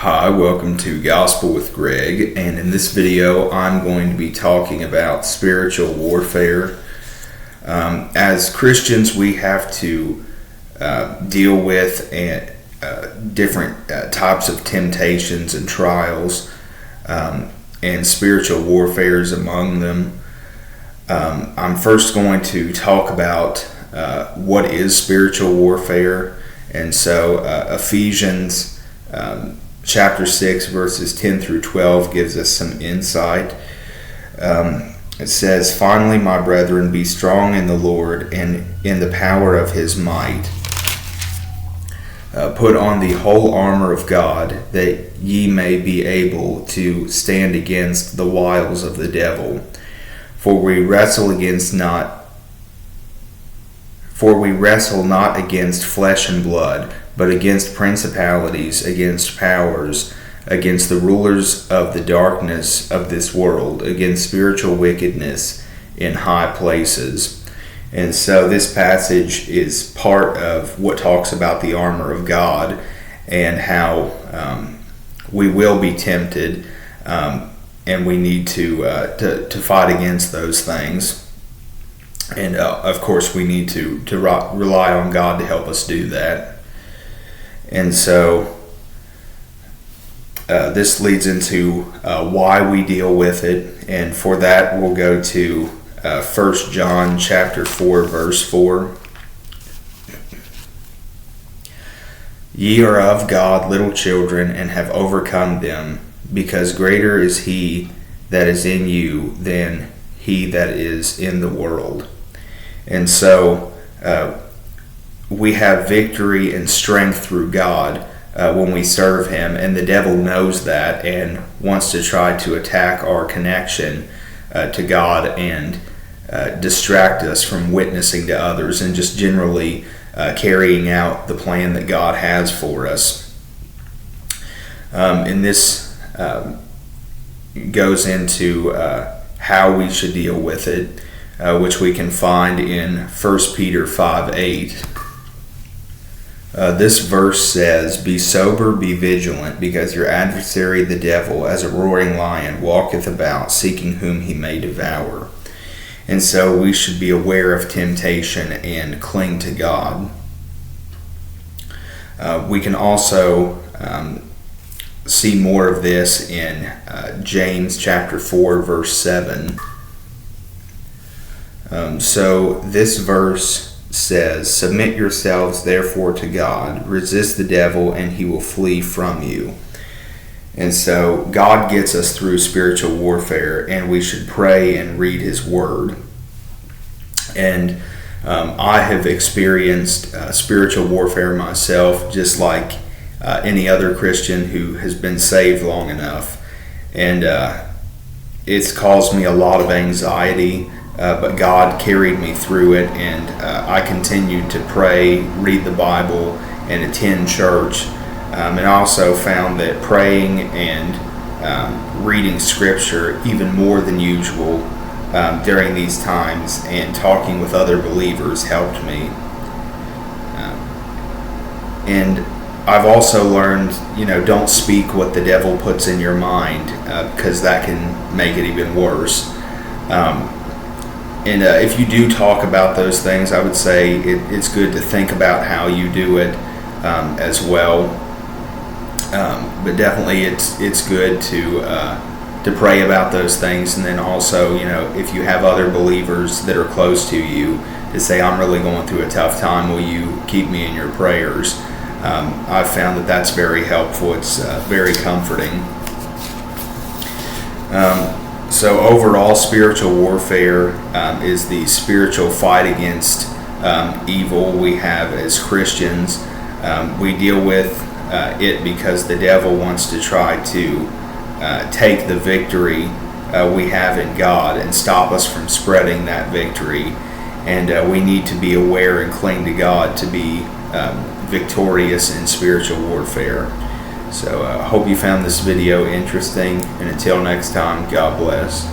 Hi, welcome to Gospel with Greg, and in this video I'm going to be talking about spiritual warfare. As Christians, we have to deal with different types of temptations and trials, and spiritual warfare is among them. I'm first going to talk about what is spiritual warfare, and so Ephesians chapter 6 verses 10 through 12 gives us some insight. It says, "Finally, my brethren, be strong in the Lord and in the power of his might. Put on the whole armor of God, that ye may be able to stand against the wiles of the devil. For we wrestle not against flesh and blood, but against principalities, against powers, against the rulers of the darkness of this world, against spiritual wickedness in high places." And so this passage is part of what talks about the armor of God and how we will be tempted, and we need to fight against those things. And of course, we need to rely on God to help us do that. And so this leads into why we deal with it. And for that, we'll go to 1 John chapter 4, verse 4. "Ye are of God, little children, and have overcome them, because greater is he that is in you than he that is in the world." And so we have victory and strength through God when we serve him, and the devil knows that and wants to try to attack our connection to God and distract us from witnessing to others and just generally carrying out the plan that God has for us. And this goes into how we should deal with it, which we can find in 1 Peter 5:8. This verse says, "Be sober, be vigilant, because your adversary the devil, as a roaring lion, walketh about, seeking whom he may devour." And so we should be aware of temptation and cling to God. We can also see more of this in James chapter 4, verse 7. So this verse says, "Submit yourselves therefore to God, resist the devil, and he will flee from you." And so God gets us through spiritual warfare, and we should pray and read his word. And I have experienced spiritual warfare myself, just like any other Christian who has been saved long enough. And it's caused me a lot of anxiety. But God carried me through it, and I continued to pray, read the Bible, and attend church. And I also found that praying and reading Scripture even more than usual during these times and talking with other believers helped me. And I've also learned, don't speak what the devil puts in your mind, because that can make it even worse. And if you do talk about those things, I would say it's good to think about how you do it as well. But definitely, it's good to pray about those things, and then also, if you have other believers that are close to you, to say, "I'm really going through a tough time. Will you keep me in your prayers?" I've found that that's very helpful. It's very comforting. So overall, spiritual warfare is the spiritual fight against evil we have as Christians. We deal with it because the devil wants to try to take the victory we have in God and stop us from spreading that victory. And we need to be aware and cling to God to be victorious in spiritual warfare. So I hope you found this video interesting, and until next time, God bless.